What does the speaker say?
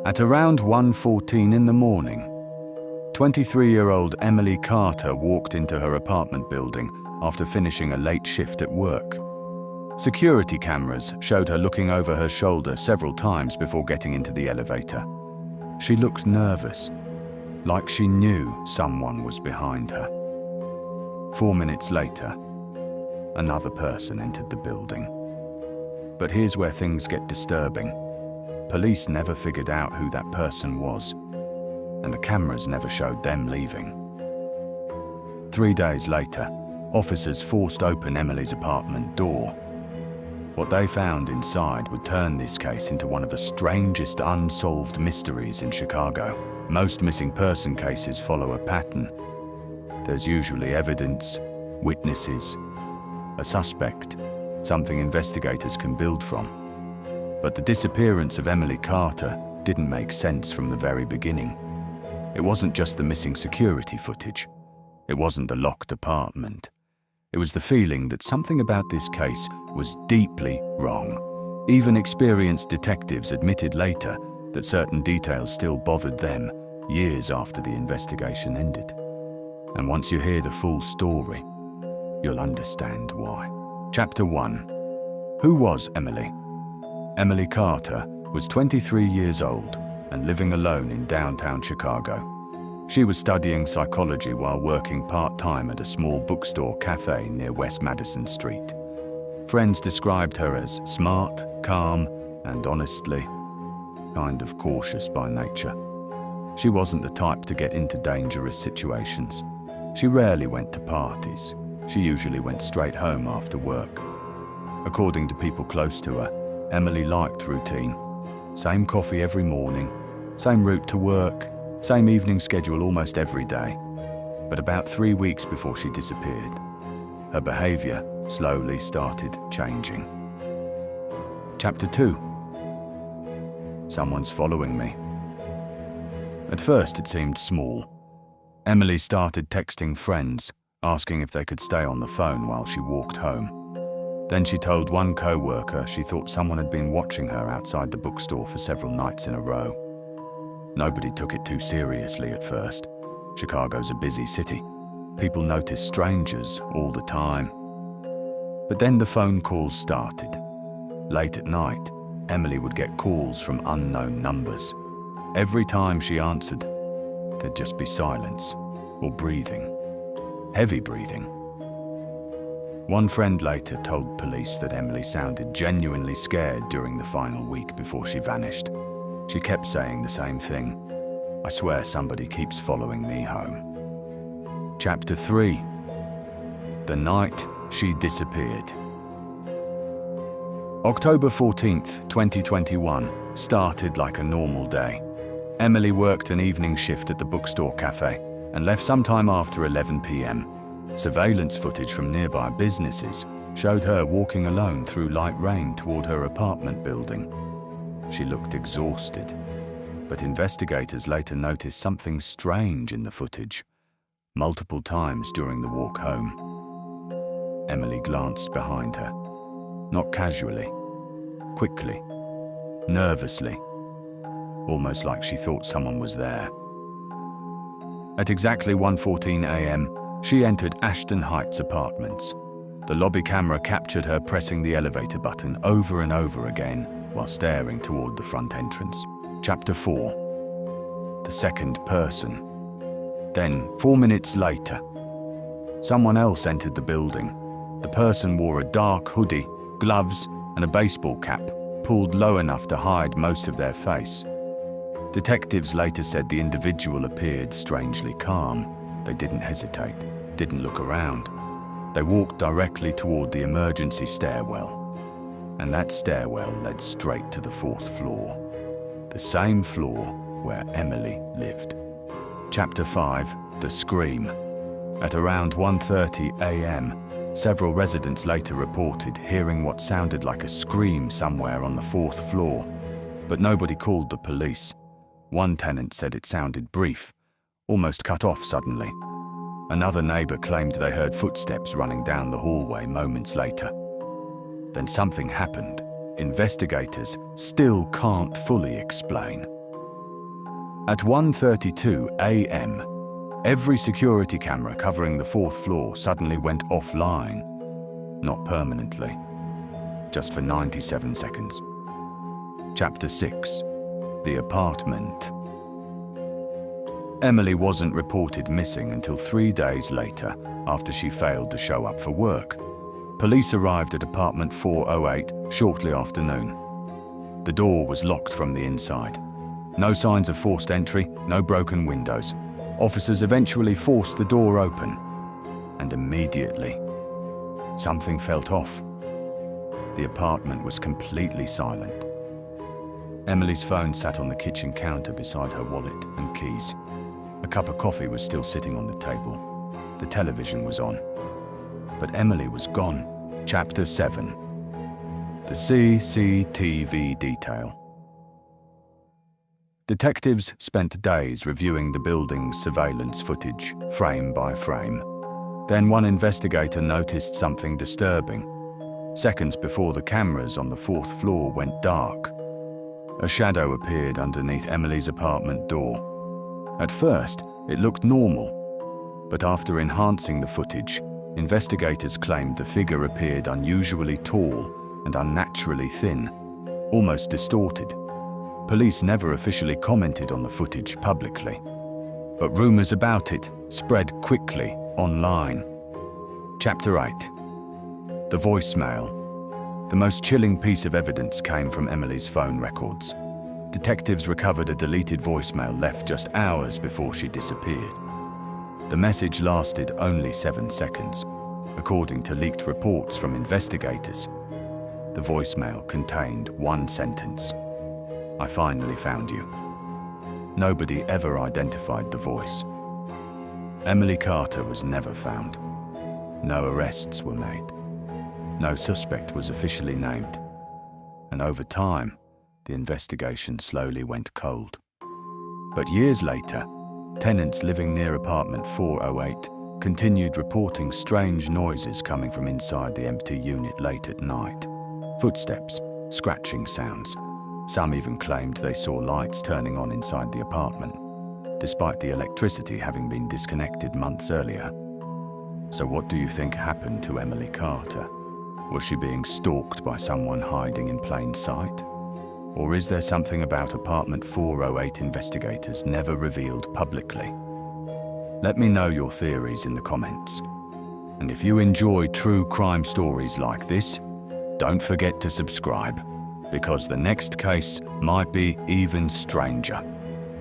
At around 1:14 in the morning, 23-year-old Emily Carter walked into her apartment building after finishing a late shift at work. Security cameras showed her looking over her shoulder several times before getting into the elevator. She looked nervous, like she knew someone was behind her. 4 minutes later, another person entered the building. But here's where things get disturbing. Police never figured out who that person was, and the cameras never showed them leaving. 3 days later, officers forced open Emily's apartment door. What they found inside would turn this case into one of the strangest unsolved mysteries in Chicago. Most missing person cases follow a pattern. There's usually evidence, witnesses, a suspect, something investigators can build from. But the disappearance of Emily Carter didn't make sense from the very beginning. It wasn't just the missing security footage. It wasn't the locked apartment. It was the feeling that something about this case was deeply wrong. Even experienced detectives admitted later that certain details still bothered them years after the investigation ended. And once you hear the full story, you'll understand why. Chapter 1. Who was Emily? Emily Carter was 23 years old and living alone in downtown Chicago. She was studying psychology while working part-time at a small bookstore cafe near West Madison Street. Friends described her as smart, calm, and honestly, kind of cautious by nature. She wasn't the type to get into dangerous situations. She rarely went to parties. She usually went straight home after work. According to people close to her, Emily liked routine. Same coffee every morning, same route to work, same evening schedule almost every day. But about 3 weeks before she disappeared, her behavior slowly started changing. Chapter 2. Someone's following me. At first it seemed small. Emily started texting friends, asking if they could stay on the phone while she walked home. Then she told one co-worker she thought someone had been watching her outside the bookstore for several nights in a row. Nobody took it too seriously at first. Chicago's a busy city. People notice strangers all the time. But then the phone calls started. Late at night, Emily would get calls from unknown numbers. Every time she answered, there'd just be silence or breathing. Heavy breathing. One friend later told police that Emily sounded genuinely scared during the final week before she vanished. She kept saying the same thing. I swear somebody keeps following me home. Chapter 3. The night she disappeared. October 14th, 2021 started like a normal day. Emily worked an evening shift at the bookstore cafe and left sometime after 11 p.m. Surveillance footage from nearby businesses showed her walking alone through light rain toward her apartment building. She looked exhausted, but investigators later noticed something strange in the footage. Multiple times during the walk home, Emily glanced behind her, not casually, quickly, nervously, almost like she thought someone was there. At exactly 1:14 a.m., she entered Ashton Heights Apartments. The lobby camera captured her pressing the elevator button over and over again while staring toward the front entrance. Chapter 4. The second person. Then, 4 minutes later, someone else entered the building. The person wore a dark hoodie, gloves, and a baseball cap, pulled low enough to hide most of their face. Detectives later said the individual appeared strangely calm. They didn't hesitate, didn't look around. They walked directly toward the emergency stairwell. And that stairwell led straight to the 4th floor. The same floor where Emily lived. Chapter 5. The Scream. At around 1:30 a.m., several residents later reported hearing what sounded like a scream somewhere on the 4th floor, but nobody called the police. One tenant said it sounded brief, almost cut off suddenly. Another neighbor claimed they heard footsteps running down the hallway moments later. Then something happened investigators still can't fully explain. At 1:32 a.m., every security camera covering the fourth floor suddenly went offline. Not permanently, just for 97 seconds. Chapter 6. The Apartment. Emily wasn't reported missing until 3 days later, after she failed to show up for work. Police arrived at apartment 408 shortly after noon. The door was locked from the inside. No signs of forced entry, no broken windows. Officers eventually forced the door open, and immediately, something felt off. The apartment was completely silent. Emily's phone sat on the kitchen counter beside her wallet and keys. A cup of coffee was still sitting on the table. The television was on. But Emily was gone. Chapter 7. The CCTV detail. Detectives spent days reviewing the building's surveillance footage, frame by frame. Then one investigator noticed something disturbing. Seconds before the cameras on the fourth floor went dark, a shadow appeared underneath Emily's apartment door. At first, it looked normal, but after enhancing the footage, investigators claimed the figure appeared unusually tall and unnaturally thin, almost distorted. Police never officially commented on the footage publicly, but rumors about it spread quickly online. Chapter 8. The voicemail. The most chilling piece of evidence came from Emily's phone records. Detectives recovered a deleted voicemail left just hours before she disappeared. The message lasted only 7 seconds, according to leaked reports from investigators. The voicemail contained one sentence: "I finally found you." Nobody ever identified the voice. Emily Carter was never found. No arrests were made. No suspect was officially named. And over time, the investigation slowly went cold. But years later, tenants living near apartment 408 continued reporting strange noises coming from inside the empty unit late at night. Footsteps, scratching sounds. Some even claimed they saw lights turning on inside the apartment, despite the electricity having been disconnected months earlier. So what do you think happened to Emily Carter? Was she being stalked by someone hiding in plain sight? Or is there something about apartment 408 investigators never revealed publicly? Let me know your theories in the comments. And if you enjoy true crime stories like this, don't forget to subscribe, because the next case might be even stranger.